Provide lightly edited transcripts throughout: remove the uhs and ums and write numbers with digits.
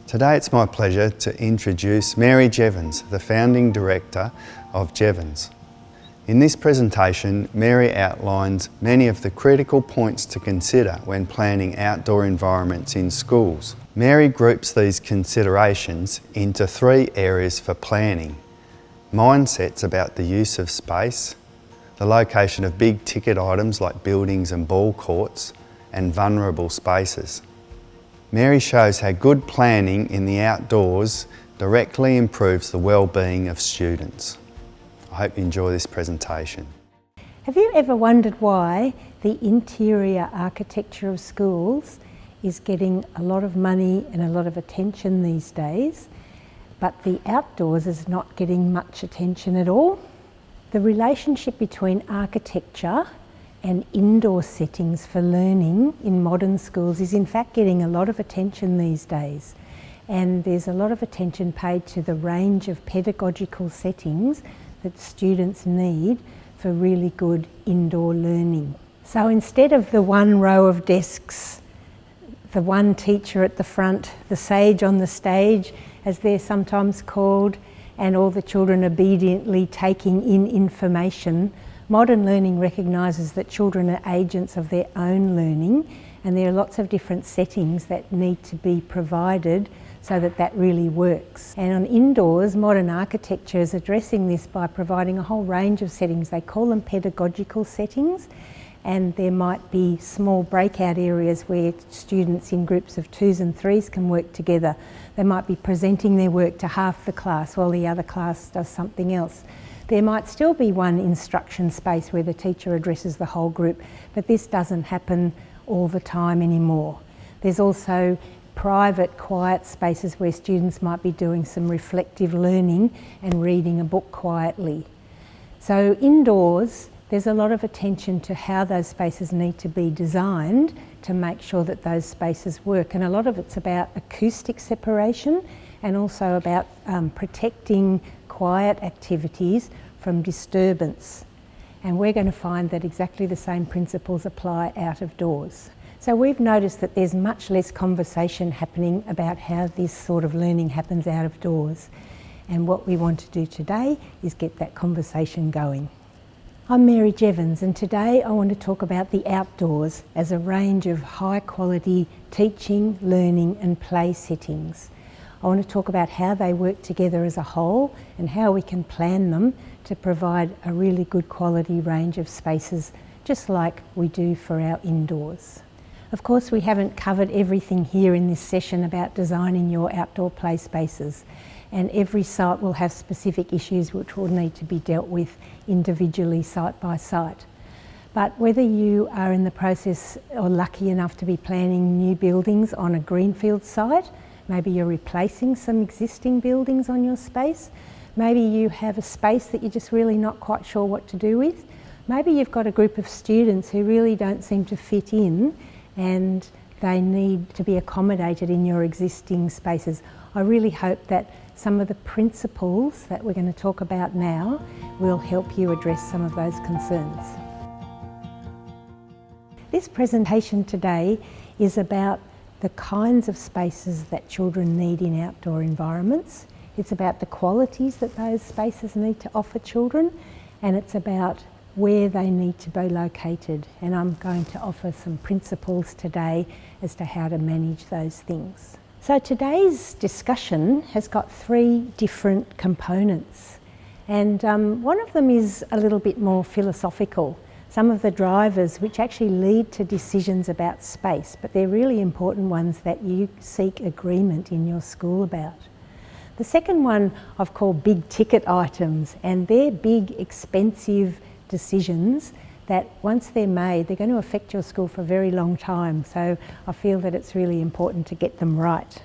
Today it's my pleasure to introduce Mary Jeavons, the founding director of Jeavons. In this presentation, Mary outlines many of the critical points to consider when planning outdoor environments in schools. Mary groups these considerations into three areas for planning: mindsets about the use of space, the location of big ticket items like buildings and ball courts, and vulnerable spaces. Mary shows how good planning in the outdoors directly improves the well-being of students. I hope you enjoy this presentation. Have you ever wondered why the interior architecture of schools is getting a lot of money and a lot of attention these days, but the outdoors is not getting much attention at all? The relationship between architecture and indoor settings for learning in modern schools is in fact getting a lot of attention these days. And there's a lot of attention paid to the range of pedagogical settings that students need for really good indoor learning. So instead of the one row of desks, the one teacher at the front, the sage on the stage, as they're sometimes called, and all the children obediently taking in information, modern learning recognises that children are agents of their own learning, and there are lots of different settings that need to be provided so that that really works. And on indoors, modern architecture is addressing this by providing a whole range of settings. They call them pedagogical settings, and there might be small breakout areas where students in groups of 2s and 3s can work together. They might be presenting their work to half the class while the other class does something else. There might still be one instruction space where the teacher addresses the whole group, but this doesn't happen all the time anymore. There's also private, quiet spaces where students might be doing some reflective learning and reading a book quietly. So indoors, there's a lot of attention to how those spaces need to be designed to make sure that those spaces work. And a lot of it's about acoustic separation and also about protecting quiet activities from disturbance. And we're going to find that exactly the same principles apply out of doors. So we've noticed that there's much less conversation happening about how this sort of learning happens out of doors. And what we want to do today is get that conversation going. I'm Mary Jeavons, and today I want to talk about the outdoors as a range of high quality teaching, learning and play settings. I want to talk about how they work together as a whole and how we can plan them to provide a really good quality range of spaces, just like we do for our indoors. Of course, we haven't covered everything here in this session about designing your outdoor play spaces, and every site will have specific issues which will need to be dealt with individually, site by site. But whether you are in the process or lucky enough to be planning new buildings on a greenfield site, maybe you're replacing some existing buildings on your space, maybe you have a space that you're just really not quite sure what to do with, maybe you've got a group of students who really don't seem to fit in and they need to be accommodated in your existing spaces. I really hope that some of the principles that we're going to talk about now will help you address some of those concerns. This presentation today is about the kinds of spaces that children need in outdoor environments. It's about the qualities that those spaces need to offer children, and it's about where they need to be located. And I'm going to offer some principles today as to how to manage those things. So today's discussion has got three different components, and one of them is a little bit more philosophical. Some of the drivers which actually lead to decisions about space, but they're really important ones that you seek agreement in your school about. The second one I've called big ticket items, and they're big, expensive decisions that once they're made, they're going to affect your school for a very long time. So I feel that it's really important to get them right.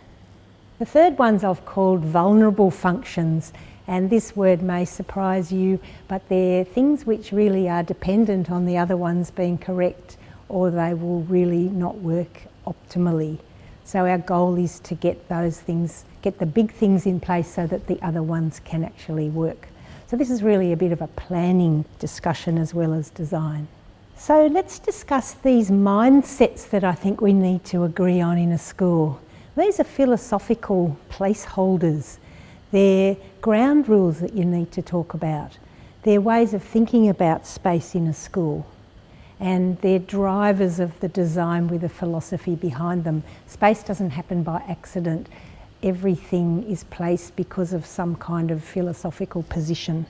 The third ones I've called vulnerable functions, and this word may surprise you, but they're things which really are dependent on the other ones being correct, or they will really not work optimally. So our goal is to get those things, get the big things in place so that the other ones can actually work. So this is really a bit of a planning discussion as well as design. So let's discuss these mindsets that I think we need to agree on in a school. These are philosophical placeholders. They're ground rules that you need to talk about. They're ways of thinking about space in a school. And they're drivers of the design with a philosophy behind them. Space doesn't happen by accident. Everything is placed because of some kind of philosophical position.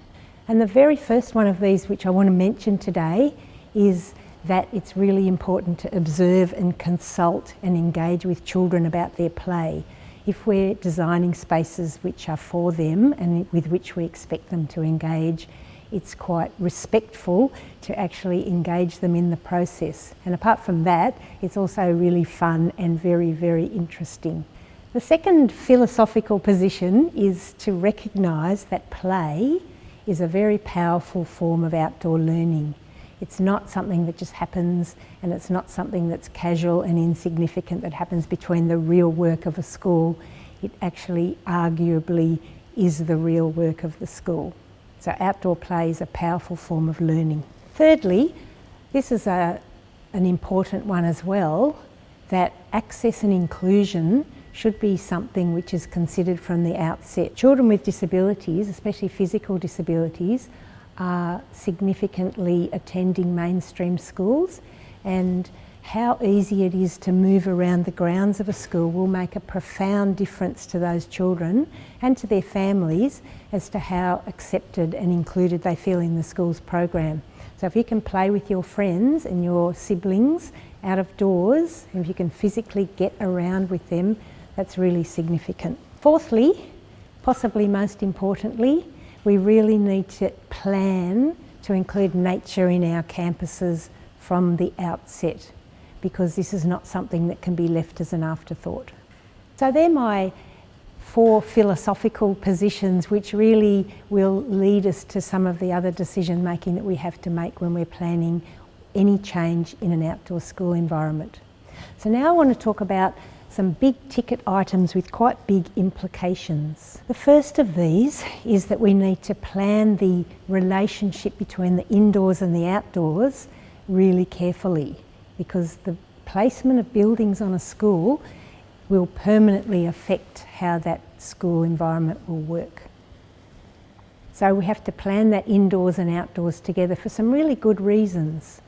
And the very first one of these, which I want to mention today, is that it's really important to observe and consult and engage with children about their play. If we're designing spaces which are for them and with which we expect them to engage, it's quite respectful to actually engage them in the process. And apart from that, it's also really fun and very, very interesting. The second philosophical position is to recognise that play is a very powerful form of outdoor learning. It's not something that just happens, and it's not something that's casual and insignificant that happens between the real work of a school. It actually arguably is the real work of the school. So outdoor play is a powerful form of learning. Thirdly, this is an important one as well, that access and inclusion should be something which is considered from the outset. Children with disabilities, especially physical disabilities, are significantly attending mainstream schools, and how easy it is to move around the grounds of a school will make a profound difference to those children and to their families as to how accepted and included they feel in the school's program. So if you can play with your friends and your siblings out of doors, if you can physically get around with them, that's really significant. Fourthly, possibly most importantly, we really need to plan to include nature in our campuses from the outset, because this is not something that can be left as an afterthought. So they're my 4 philosophical positions which really will lead us to some of the other decision making that we have to make when we're planning any change in an outdoor school environment. So now I want to talk about some big ticket items with quite big implications. The first of these is that we need to plan the relationship between the indoors and the outdoors really carefully, because the placement of buildings on a school will permanently affect how that school environment will work. So we have to plan that indoors and outdoors together for some really good reasons.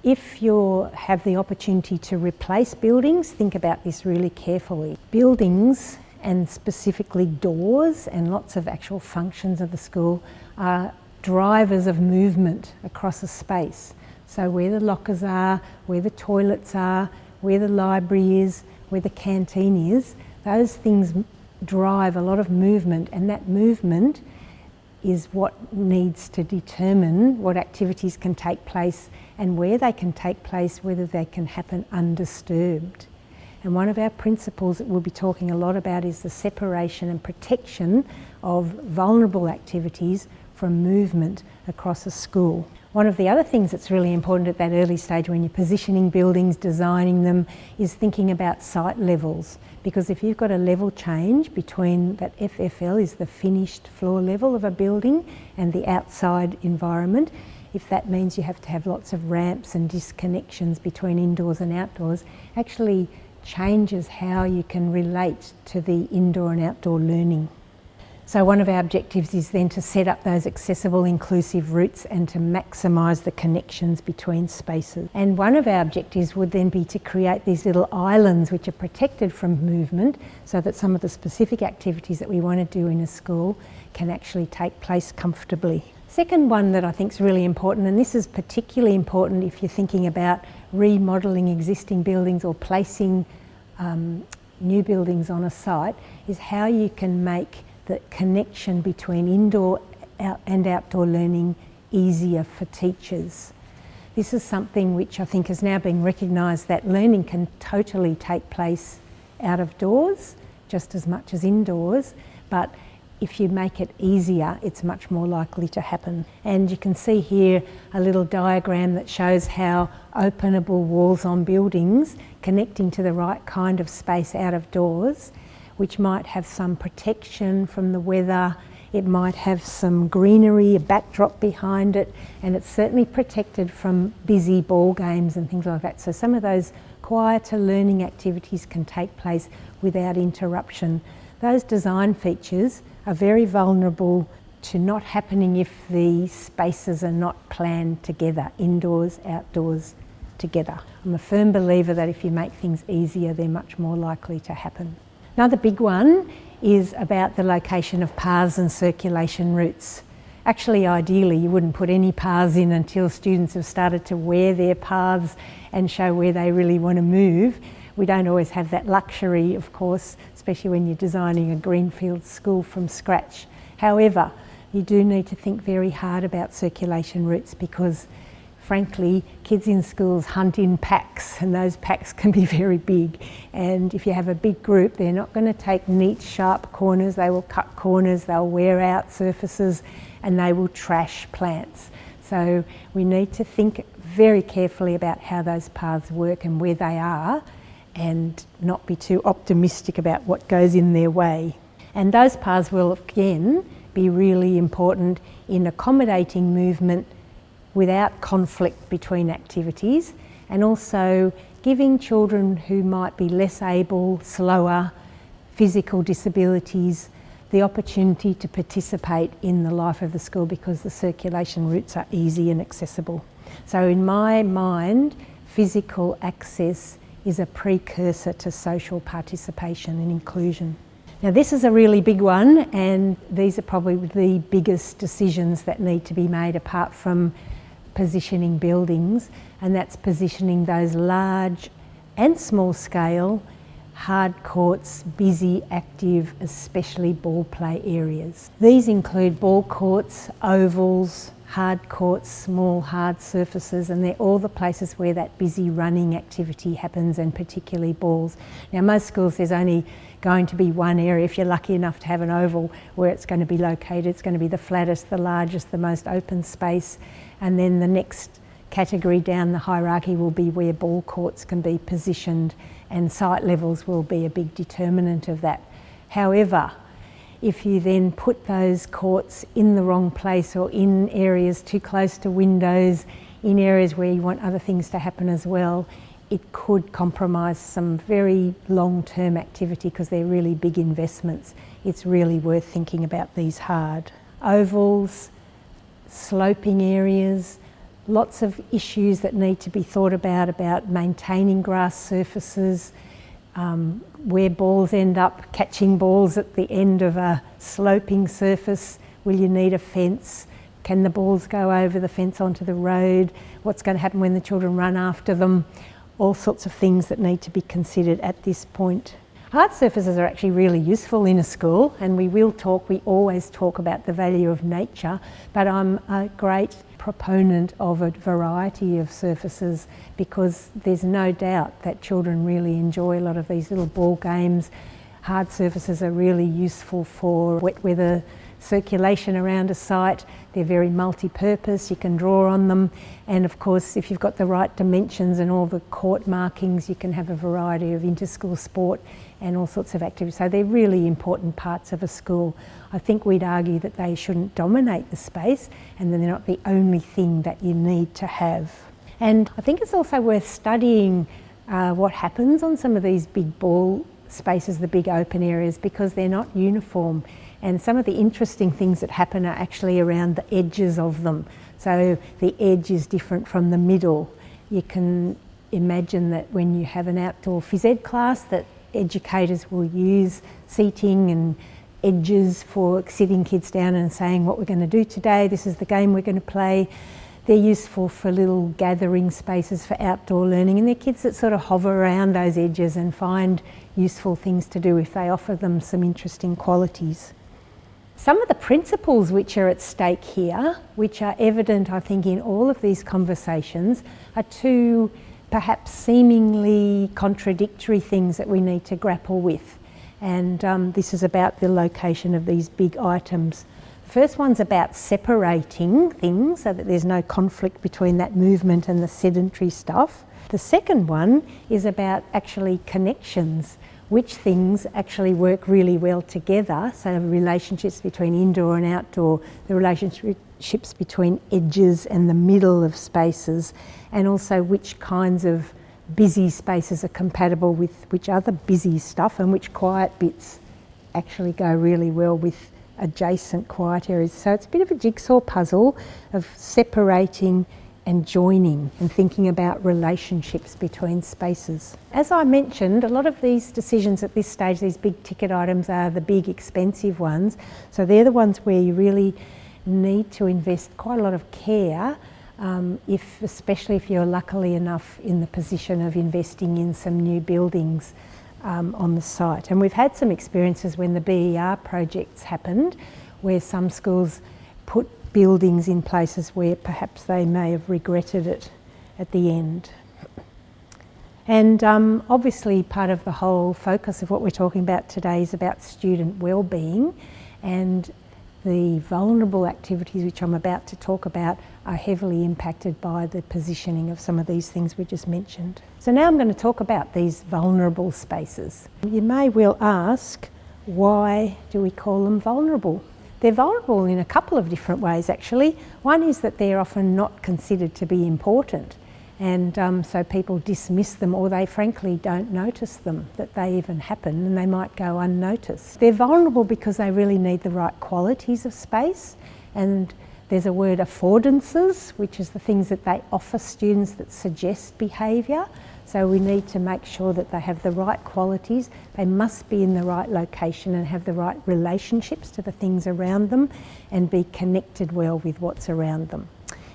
If you have the opportunity to replace buildings, think about this really carefully. Buildings, and specifically doors and lots of actual functions of the school, are drivers of movement across a space. So where the lockers are, where the toilets are, where the library is, where the canteen is, those things drive a lot of movement, and that movement is what needs to determine what activities can take place and where they can take place, whether they can happen undisturbed. And one of our principles that we'll be talking a lot about is the separation and protection of vulnerable activities from movement across a school. One of the other things that's really important at that early stage when you're positioning buildings, designing them, is thinking about site levels. Because if you've got a level change between that FFL is the finished floor level of a building and the outside environment, if that means you have to have lots of ramps and disconnections between indoors and outdoors, actually changes how you can relate to the indoor and outdoor learning. So one of our objectives is then to set up those accessible, inclusive routes and to maximise the connections between spaces. And one of our objectives would then be to create these little islands which are protected from movement, so that some of the specific activities that we want to do in a school can actually take place comfortably. Second one that I think is really important, and this is particularly important if you're thinking about remodelling existing buildings or placing new buildings on a site, is how you can make the connection between indoor and outdoor learning easier for teachers. This is something which I think has now been recognised, that learning can totally take place out of doors just as much as indoors, but if you make it easier, it's much more likely to happen. And you can see here a little diagram that shows how openable walls on buildings connecting to the right kind of space out of doors, which might have some protection from the weather It might have some greenery, a backdrop behind it, and it's certainly protected from busy ball games and things like that. So some of those quieter learning activities can take place without interruption. Those design features are very vulnerable to not happening if the spaces are not planned together, indoors, outdoors, together. I'm a firm believer that if you make things easier, they're much more likely to happen. Another big one is about the location of paths and circulation routes. Actually, ideally, you wouldn't put any paths in until students have started to wear their paths and show where they really want to move. We don't always have that luxury, of course, especially when you're designing a greenfield school from scratch. However, you do need to think very hard about circulation routes because, frankly, kids in schools hunt in packs, and those packs can be very big. And if you have a big group, they're not going to take neat, sharp corners. They will cut corners, they'll wear out surfaces, and they will trash plants. So we need to think very carefully about how those paths work and where they are, and not be too optimistic about what goes in their way. And those paths will, again, be really important in accommodating movement without conflict between activities, and also giving children who might be less able, slower, physical disabilities, the opportunity to participate in the life of the school because the circulation routes are easy and accessible. So in my mind, physical access is a precursor to social participation and inclusion. Now this is a really big one, and these are probably the biggest decisions that need to be made apart from positioning buildings, and that's positioning those large and small scale hard courts, busy, active, especially ball play areas. These include ball courts, ovals, hard courts, small hard surfaces, and they're all the places where that busy running activity happens, and particularly balls. Now most schools there's only going to be one area, if you're lucky enough to have an oval, where it's going to be located. It's going to be the flattest, the largest, the most open space, and then the next category down the hierarchy will be where ball courts can be positioned, and site levels will be a big determinant of that. However, if you then put those courts in the wrong place or in areas too close to windows, in areas where you want other things to happen as well, it could compromise some very long-term activity because they're really big investments. It's really worth thinking about these hard. Ovals, sloping areas, lots of issues that need to be thought about maintaining grass surfaces, where balls end up, catching balls at the end of a sloping surface. Will you need a fence? Can the balls go over the fence onto the road? What's going to happen when the children run after them? All sorts of things that need to be considered at this point. Hard surfaces are actually really useful in a school, and we always talk about the value of nature, but I'm a great proponent of a variety of surfaces because there's no doubt that children really enjoy a lot of these little ball games. Hard surfaces are really useful for wet weather circulation around a site. They're very multi-purpose, you can draw on them, and of course if you've got the right dimensions and all the court markings, you can have a variety of inter-school sport and all sorts of activities. So they're really important parts of a school. I think we'd argue that they shouldn't dominate the space, and then they're not the only thing that you need to have. And I think it's also worth studying what happens on some of these big ball spaces, the big open areas, because they're not uniform. And some of the interesting things that happen are actually around the edges of them. So the edge is different from the middle. You can imagine that when you have an outdoor phys ed class, that educators will use seating and edges for sitting kids down and saying what we're going to do today, this is the game we're going to play. They're useful for little gathering spaces for outdoor learning, and they're kids that sort of hover around those edges and find useful things to do if they offer them some interesting qualities. Some of the principles which are at stake here, which are evident I think in all of these conversations, are two perhaps seemingly contradictory things that we need to grapple with. And this is about the location of these big items. The first one's about separating things so that there's no conflict between that movement and the sedentary stuff. The second one is about actually connections. which things actually work really well together, so relationships between indoor and outdoor, the relationships between edges and the middle of spaces, and also which kinds of busy spaces are compatible with which other busy stuff and which quiet bits actually go really well with adjacent quiet areas. So it's a bit of a jigsaw puzzle of separating and joining and thinking about relationships between spaces. As I mentioned, a lot of these decisions at this stage, these big ticket items, are the big expensive ones. So they're the ones where you really need to invest quite a lot of care, especially if you're luckily enough in the position of investing in some new buildings on the site. And we've had some experiences when the BER projects happened, where some schools put buildings in places where perhaps they may have regretted it at the end. And obviously part of the whole focus of what we're talking about today is about student well-being, and the vulnerable activities which I'm about to talk about are heavily impacted by the positioning of some of these things we just mentioned. So now I'm going to talk about these vulnerable spaces. You may well ask, why do we call them vulnerable? They're vulnerable in a couple of different ways actually. One is that they're often not considered to be important, and so people dismiss them, or they frankly don't notice them, that they even happen, and they might go unnoticed. They're vulnerable because they really need the right qualities of space, and there's a word, affordances, which is the things that they offer students that suggest behaviour. So we need to make sure that they have the right qualities, they must be in the right location and have the right relationships to the things around them, and be connected well with what's around them.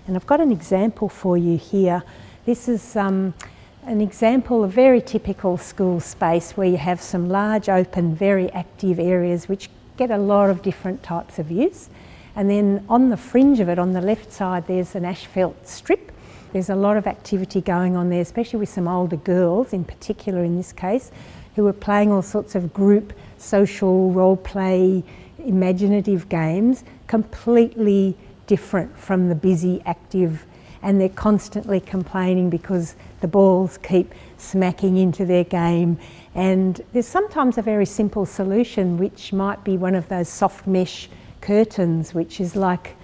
And I've got an example for you here. This is an example of very typical school space where you have some large open, very active areas which get a lot of different types of use. And then on the fringe of it, on the left side, there's an asphalt strip. There's a lot of activity going on there, especially with some older girls in particular in this case, who are playing all sorts of group, social, role play, imaginative games, completely different from the busy, active, and they're constantly complaining because the balls keep smacking into their game. And there's sometimes a very simple solution, which might be one of those soft mesh curtains, which is like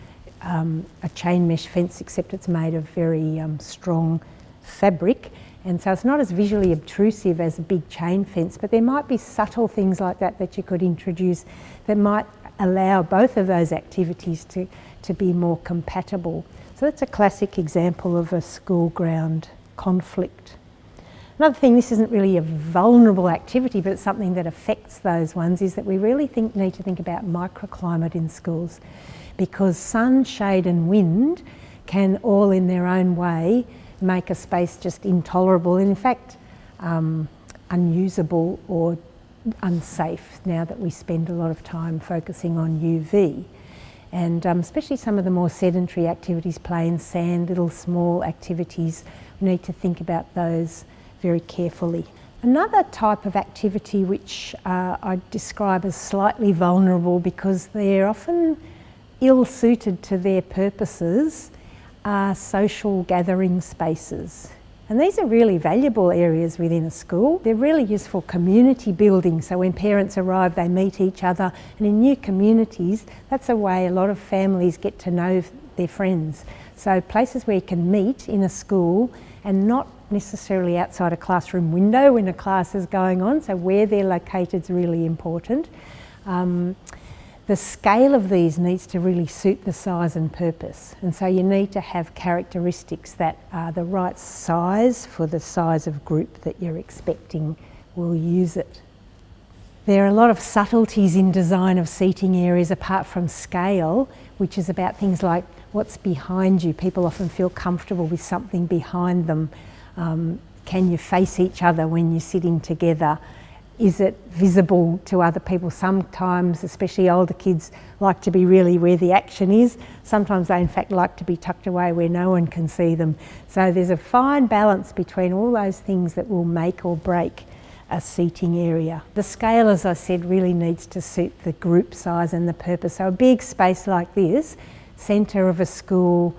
a chain mesh fence, except it's made of very strong fabric, and so it's not as visually obtrusive as a big chain fence, but there might be subtle things like that that you could introduce that might allow both of those activities to be more compatible. So that's a classic example of a school ground conflict. Another thing, this isn't really a vulnerable activity, but it's something that affects those ones, is that we really need to think about microclimate in schools, because sun, shade and wind can all in their own way make a space just intolerable, and in fact unusable or unsafe, now that we spend a lot of time focusing on UV. And especially some of the more sedentary activities, play in sand, little small activities, we need to think about those very carefully. Another type of activity which I describe as slightly vulnerable because they're often ill-suited to their purposes are social gathering spaces. And these are really valuable areas within a school. They're really useful community building, so when parents arrive they meet each other, and in new communities that's a way a lot of families get to know their friends. So places where you can meet in a school and not necessarily outside a classroom window when a class is going on, so where they're located is really important. The scale of these needs to really suit the size and purpose, and so you need to have characteristics that are the right size for the size of group that you're expecting will use it. There are a lot of subtleties in design of seating areas apart from scale, which is about things like what's behind you. People often feel comfortable with something behind them. Can you face each other when you're sitting together? Is it visible to other people? Sometimes, especially older kids, like to be really where the action is. Sometimes they in fact like to be tucked away where no one can see them. So there's a fine balance between all those things that will make or break a seating area. The scale, as I said, really needs to suit the group size and the purpose. So a big space like this, centre of a school,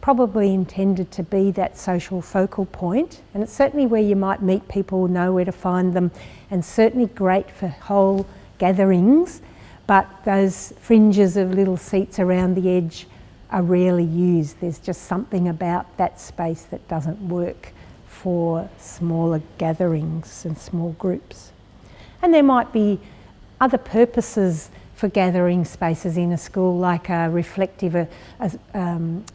probably intended to be that social focal point, and it's certainly where you might meet people, know where to find them, and certainly great for whole gatherings, but those fringes of little seats around the edge are rarely used. There's just something about that space that doesn't work for smaller gatherings and small groups. And there might be other purposes for gathering spaces in a school, like a reflective, it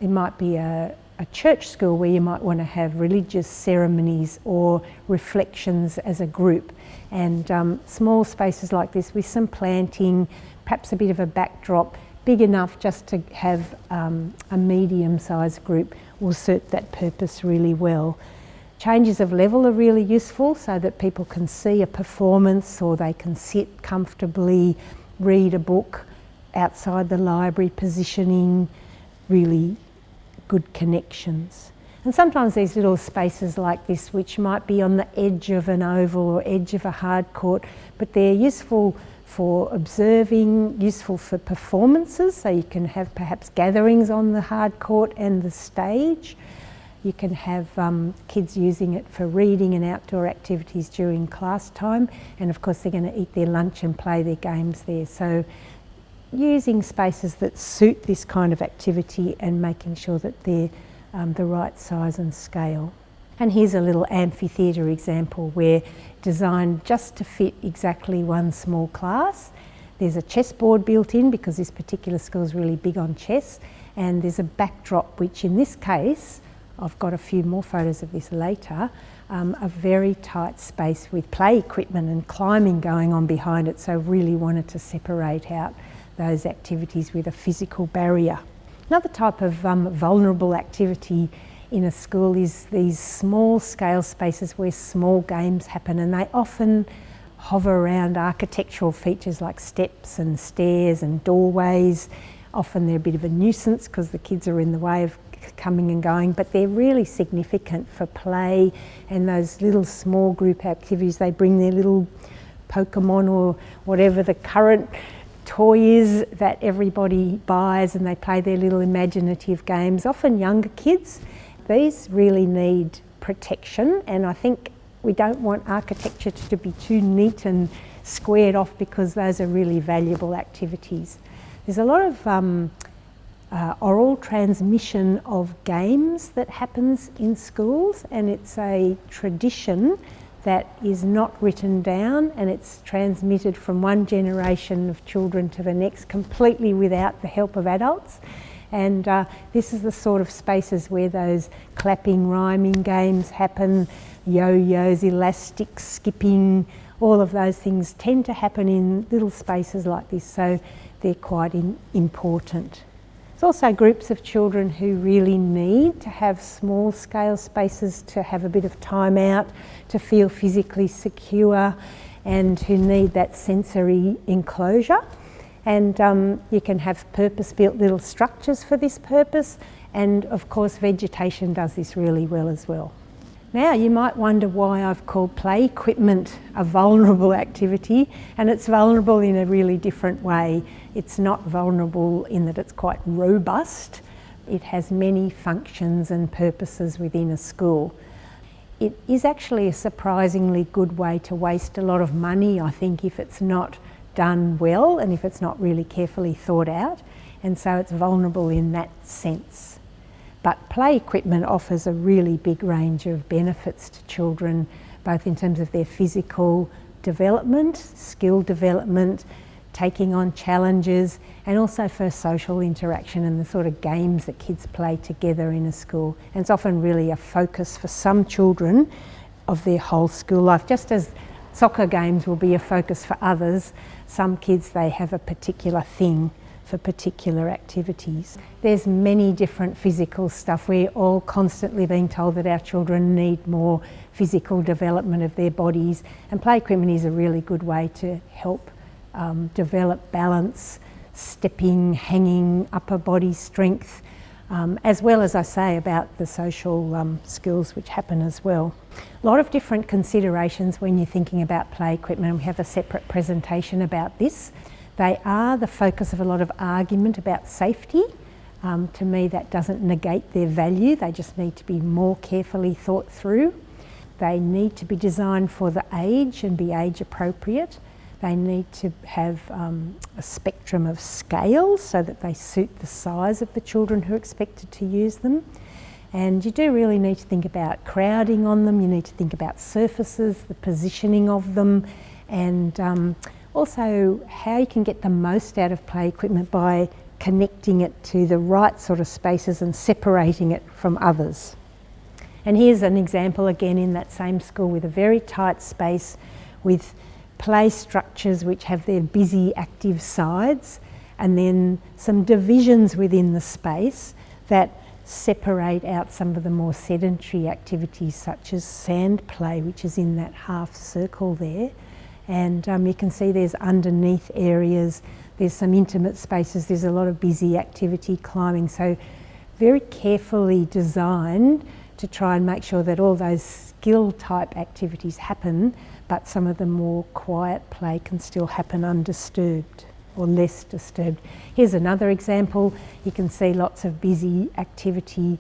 might be a church school where you might want to have religious ceremonies or reflections as a group. And small spaces like this with some planting, perhaps a bit of a backdrop, big enough just to have a medium-sized group will suit that purpose really well. Changes of level are really useful so that people can see a performance, or they can sit comfortably, read a book outside the library, positioning, really good connections. And sometimes these little spaces like this, which might be on the edge of an oval or edge of a hard court, but they're useful for observing, useful for performances, so you can have perhaps gatherings on the hard court and the stage. You can have kids using it for reading and outdoor activities during class time, and of course they're going to eat their lunch and play their games there. So using spaces that suit this kind of activity and making sure that they're the right size and scale. And here's a little amphitheatre example where designed just to fit exactly one small class. There's a chessboard built in because this particular school is really big on chess, and there's a backdrop which in this case, I've got a few more photos of this later, a very tight space with play equipment and climbing going on behind it, so really wanted to separate out those activities with a physical barrier. Another type of vulnerable activity in a school is these small scale spaces where small games happen, and they often hover around architectural features like steps and stairs and doorways. Often they're a bit of a nuisance because the kids are in the way of coming and going, but they're really significant for play and those little small group activities. They bring their little Pokemon or whatever the current toy is that everybody buys, and they play their little imaginative games, often younger kids. These really need protection, and I think we don't want architecture to be too neat and squared off because those are really valuable activities. There's a lot of oral transmission of games that happens in schools, and it's a tradition that is not written down, and it's transmitted from one generation of children to the next completely without the help of adults. And this is the sort of spaces where those clapping, rhyming games happen, yo-yos, elastics, skipping, all of those things tend to happen in little spaces like this, so they're quite important. There's also groups of children who really need to have small scale spaces to have a bit of time out, to feel physically secure, and who need that sensory enclosure. And you can have purpose-built little structures for this purpose, and of course vegetation does this really well as well. Now you might wonder why I've called play equipment a vulnerable activity, and it's vulnerable in a really different way. It's not vulnerable in that it's quite robust. It has many functions and purposes within a school. It is actually a surprisingly good way to waste a lot of money, I think, if it's not done well and if it's not really carefully thought out, and so it's vulnerable in that sense. But play equipment offers a really big range of benefits to children, both in terms of their physical development, skill development, taking on challenges, and also for social interaction and the sort of games that kids play together in a school. And it's often really a focus for some children of their whole school life. Just as soccer games will be a focus for others, some kids, they have a particular thing for particular activities. There's many different physical stuff. We're all constantly being told that our children need more physical development of their bodies, and play equipment is a really good way to help develop balance, stepping, hanging, upper body strength, as well as I say about the social skills which happen as well. A lot of different considerations when you're thinking about play equipment. We have a separate presentation about this. They are the focus of a lot of argument about safety To me, that doesn't negate their value. They just need to be more carefully thought through. They need to be designed for the age and be age appropriate. They need to have a spectrum of scales so that they suit the size of the children who are expected to use them. And you do really need to think about crowding on them. You need to think about surfaces, the positioning of them, and also how you can get the most out of play equipment by connecting it to the right sort of spaces and separating it from others. And here's an example again in that same school with a very tight space with play structures which have their busy active sides, and then some divisions within the space that separate out some of the more sedentary activities such as sand play, which is in that half circle there. And you can see there's underneath areas, there's some intimate spaces, there's a lot of busy activity, climbing, so very carefully designed to try and make sure that all those skill type activities happen, but some of the more quiet play can still happen undisturbed or less disturbed. Here's another example. You can see lots of busy activity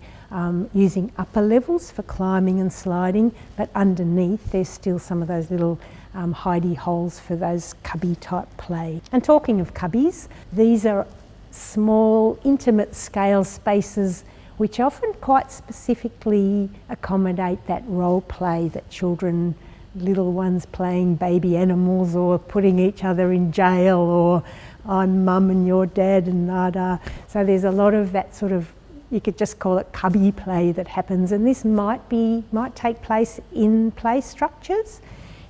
using upper levels for climbing and sliding, but underneath there's still some of those little hidey holes for those cubby type play. And talking of cubbies, these are small intimate scale spaces which often quite specifically accommodate that role play that children, little ones playing baby animals or putting each other in jail, or I'm mum and you're dad and nada. So there's a lot of that sort of, you could just call it cubby play that happens, and this might take place in play structures.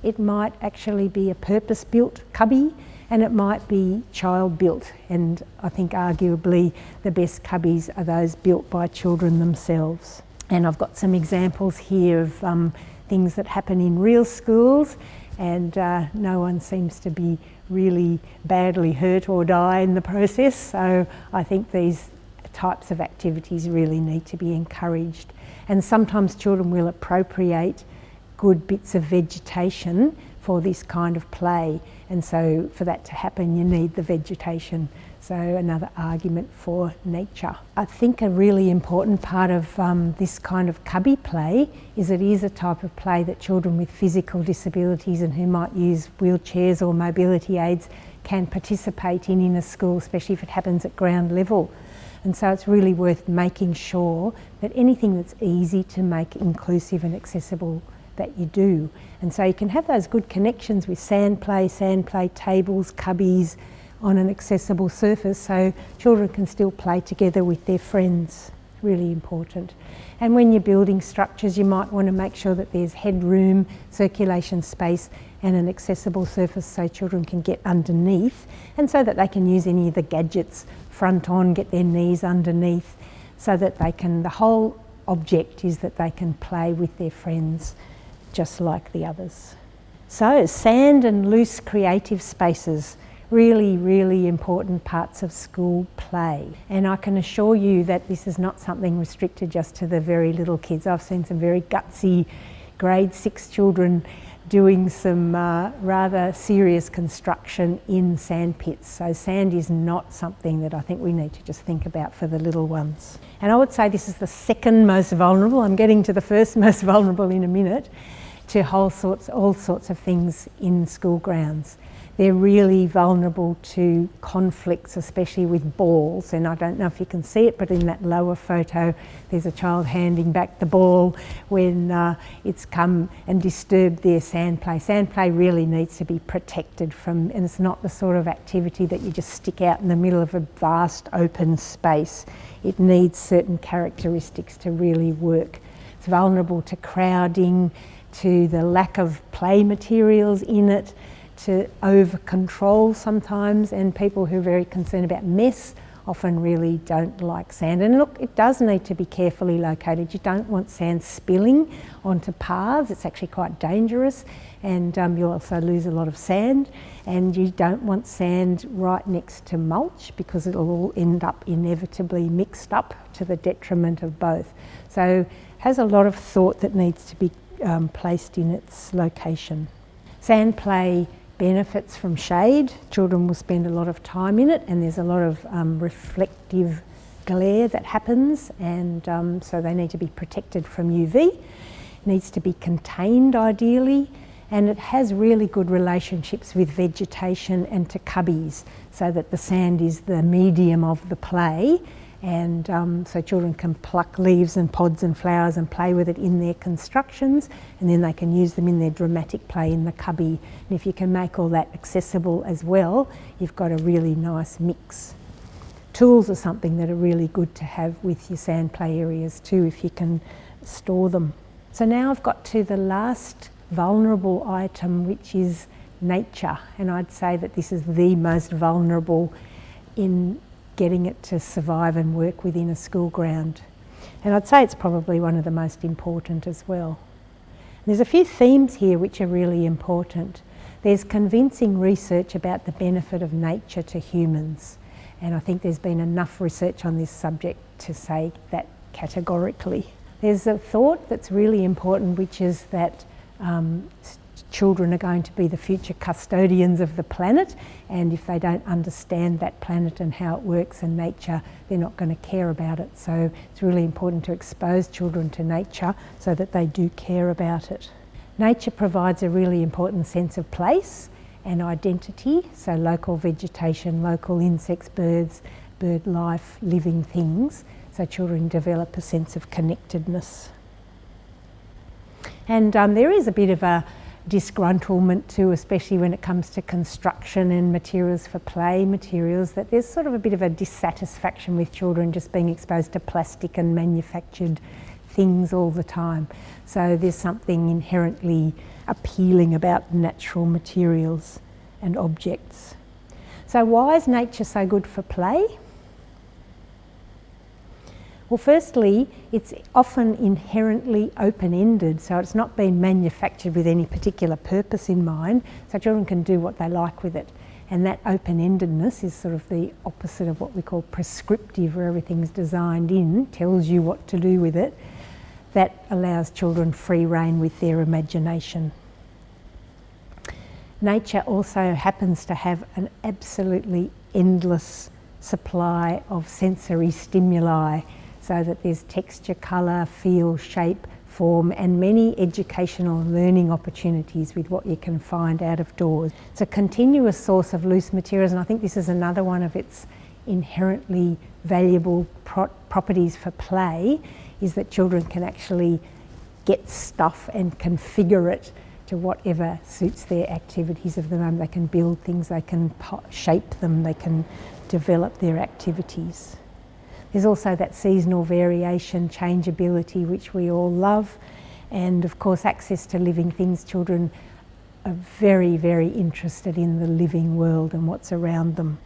It might actually be a purpose-built cubby, and it might be child-built, and I think arguably the best cubbies are those built by children themselves. And I've got some examples here of things that happen in real schools, and no one seems to be really badly hurt or die in the process, so I think these types of activities really need to be encouraged. And sometimes children will appropriate good bits of vegetation for this kind of play, and so for that to happen you need the vegetation. So another argument for nature. I think a really important part of this kind of cubby play is it is a type of play that children with physical disabilities and who might use wheelchairs or mobility aids can participate in a school, especially if it happens at ground level. And so it's really worth making sure that anything that's easy to make inclusive and accessible that you do. And so you can have those good connections with sand play tables, cubbies on an accessible surface, so children can still play together with their friends. Really important. And when you're building structures, you might want to make sure that there's headroom, circulation space and an accessible surface so children can get underneath, and so that they can use any of the gadgets front on, get their knees underneath, so that they can, the whole object is that they can play with their friends just like the others. So sand and loose creative spaces, really, really important parts of school play. And I can assure you that this is not something restricted just to the very little kids. I've seen some very gutsy grade 6 children doing some rather serious construction in sand pits. So sand is not something that I think we need to just think about for the little ones. And I would say this is the second most vulnerable. I'm getting to the first most vulnerable in a minute, to all sorts of things in school grounds. They're really vulnerable to conflicts, especially with balls. And I don't know if you can see it, but in that lower photo, there's a child handing back the ball when it's come and disturbed their sand play. Sand play really needs to be protected from, and it's not the sort of activity that you just stick out in the middle of a vast open space. It needs certain characteristics to really work. It's vulnerable to crowding, to the lack of play materials in it, to over control sometimes, and people who are very concerned about mess often really don't like sand. And look, it does need to be carefully located. You don't want sand spilling onto paths. It's actually quite dangerous, and you'll also lose a lot of sand. And you don't want sand right next to mulch, because it'll all end up inevitably mixed up to the detriment of both. So it has a lot of thought that needs to be placed in its location. Sand play benefits from shade. Children will spend a lot of time in it, and there's a lot of reflective glare that happens, and so they need to be protected from UV. It needs to be contained ideally, and it has really good relationships with vegetation and to cubbies, so that the sand is the medium of the play, and so children can pluck leaves and pods and flowers and play with it in their constructions, and then they can use them in their dramatic play in the cubby. And if you can make all that accessible as well, you've got a really nice mix. Tools are something that are really good to have with your sand play areas too, if you can store them. So now I've got to the last vulnerable item, which is nature, and I'd say that this is the most vulnerable in getting it to survive and work within a school ground. And I'd say it's probably one of the most important as well. There's a few themes here which are really important. There's convincing research about the benefit of nature to humans, and I think there's been enough research on this subject to say that categorically. There's a thought that's really important, which is that children are going to be the future custodians of the planet, and if they don't understand that planet and how it works and nature, they're not going to care about it. So it's really important to expose children to nature so that they do care about it. Nature provides a really important sense of place and identity, so local vegetation, local insects, birds, bird life, living things, so children develop a sense of connectedness. And there is a bit of a disgruntlement too, especially when it comes to construction and materials for play materials, that there's sort of a bit of a dissatisfaction with children just being exposed to plastic and manufactured things all the time. So there's something inherently appealing about natural materials and objects. So why is nature so good for play? Well, firstly, it's often inherently open-ended, so it's not been manufactured with any particular purpose in mind, so children can do what they like with it. And that open-endedness is sort of the opposite of what we call prescriptive, where everything's designed in, tells you what to do with it. That allows children free rein with their imagination. Nature also happens to have an absolutely endless supply of sensory stimuli, so that there's texture, colour, feel, shape, form, and many educational and learning opportunities with what you can find out of doors. It's a continuous source of loose materials, and I think this is another one of its inherently valuable properties for play, is that children can actually get stuff and configure it to whatever suits their activities of the moment. They can build things, they can shape them, they can develop their activities. There's also that seasonal variation, changeability, which we all love, and of course access to living things. Children are very, very interested in the living world and what's around them.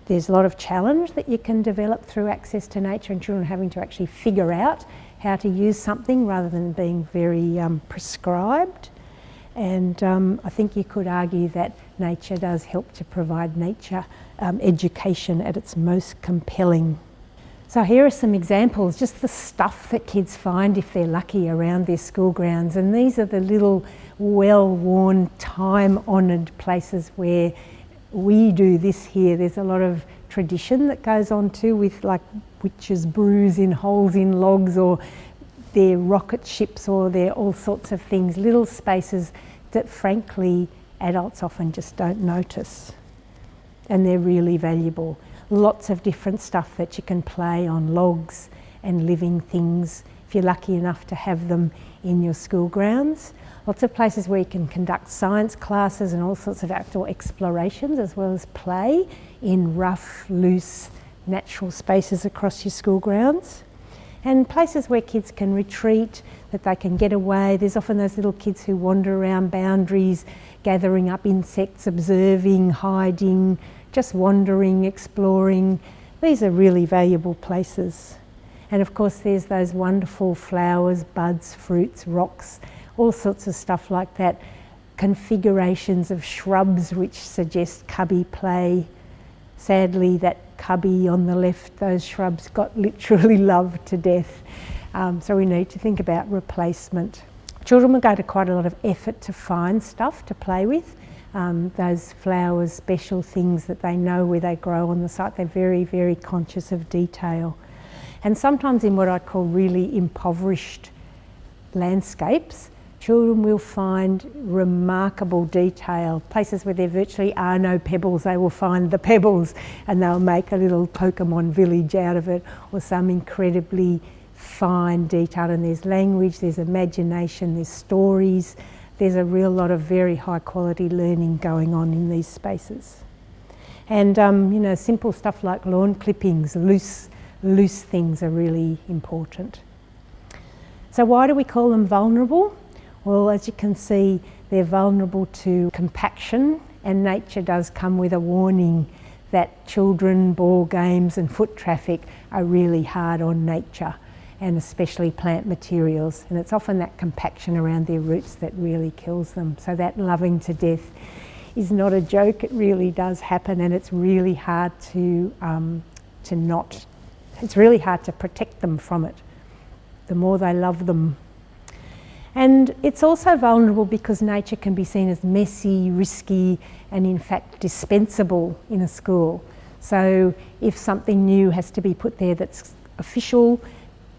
There's a lot of challenge that you can develop through access to nature, and children having to actually figure out how to use something rather than being very prescribed. And I think you could argue that nature does help to provide nature education at its most compelling. So here are some examples, just the stuff that kids find if they're lucky around their school grounds. And these are the little well-worn, time-honoured places where we do this here. There's a lot of tradition that goes on too, with like witches' brews in holes in logs, or their rocket ships, or their all sorts of things, little spaces that frankly adults often just don't notice. And they're really valuable. Lots of different stuff that you can play on, logs and living things, if you're lucky enough to have them in your school grounds. Lots of places where you can conduct science classes and all sorts of outdoor explorations, as well as play in rough, loose, natural spaces across your school grounds. And places where kids can retreat, that they can get away. There's often those little kids who wander around boundaries, gathering up insects, observing, hiding, just wandering, exploring. These are really valuable places. And of course there's those wonderful flowers, buds, fruits, rocks, all sorts of stuff like that. Configurations of shrubs which suggest cubby play. Sadly, that cubby on the left, those shrubs got literally loved to death. So we need to think about replacement. Children will go to quite a lot of effort to find stuff to play with. those flowers, special things that they know where they grow on the site. They're very, very conscious of detail. And sometimes in what I'd call really impoverished landscapes, children will find remarkable detail. Places where there virtually are no pebbles, they will find the pebbles and they'll make a little Pokemon village out of it, or some incredibly fine detail. And there's language, there's imagination, there's stories. There's a real lot of very high quality learning going on in these spaces. And simple stuff like lawn clippings, loose things are really important. So why do we call them vulnerable? Well, as you can see, they're vulnerable to compaction, and nature does come with a warning that children, ball games and foot traffic are really hard on nature, and especially plant materials. And it's often that compaction around their roots that really kills them. So that loving to death is not a joke, it really does happen, and it's really hard it's really hard to protect them from it, the more they love them. And it's also vulnerable because nature can be seen as messy, risky, and in fact dispensable in a school. So if something new has to be put there that's official,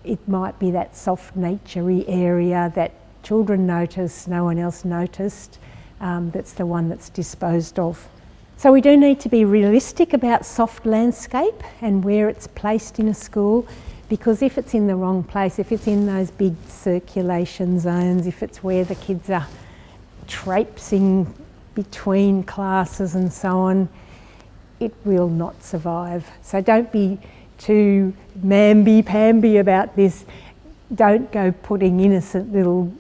it might be that soft naturey area that children notice, no one else noticed, that's the one that's disposed of. So we do need to be realistic about soft landscape and where it's placed in a school, because if it's in the wrong place, if it's in those big circulation zones, if it's where the kids are traipsing between classes and so on, it will not survive. So don't be too mamby-pamby about this. Don't go putting innocent little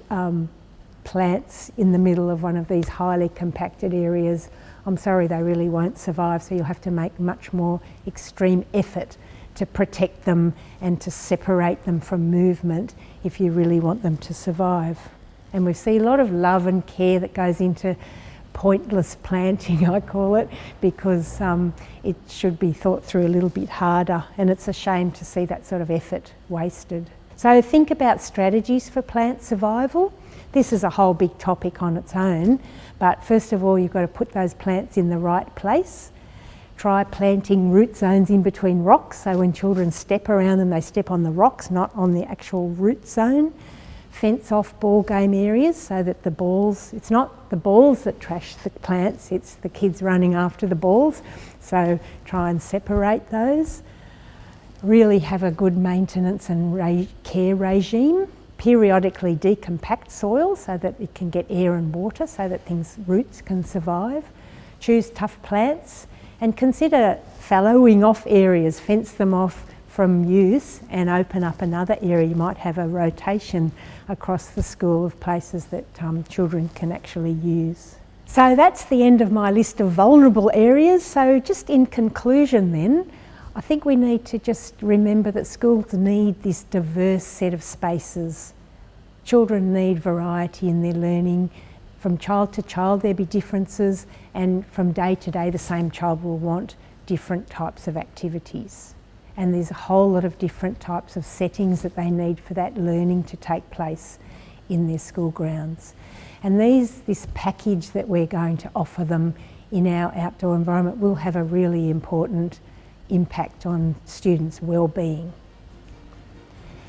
plants in the middle of one of these highly compacted areas. I'm sorry, they really won't survive, so you'll have to make much more extreme effort to protect them and to separate them from movement if you really want them to survive. And we see a lot of love and care that goes into pointless planting, I call it, because it should be thought through a little bit harder, and it's a shame to see that sort of effort wasted. So think about strategies for plant survival. This is a whole big topic on its own, but first of all you've got to put those plants in the right place. Try planting root zones in between rocks, so when children step around them, they step on the rocks, not on the actual root zone. Fence off ball game areas so that it's not the balls that trash the plants, it's the kids running after the balls. So try and separate those. Really have a good maintenance and care regime. Periodically decompact soil so that it can get air and water so that roots can survive. Choose tough plants. And consider fallowing off areas, fence them off from use and open up another area. You might have a rotation across the school of places that children can actually use. So that's the end of my list of vulnerable areas. So just in conclusion then, I think we need to just remember that schools need this diverse set of spaces. Children need variety in their learning. From child to child there'll be differences, and from day to day the same child will want different types of activities. And there's a whole lot of different types of settings that they need for that learning to take place in their school grounds. And this package that we're going to offer them in our outdoor environment will have a really important impact on students' well-being.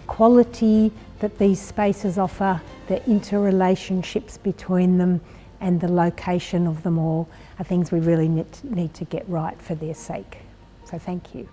Quality that these spaces offer, the interrelationships between them and the location of them all are things we really need to get right for their sake. So thank you.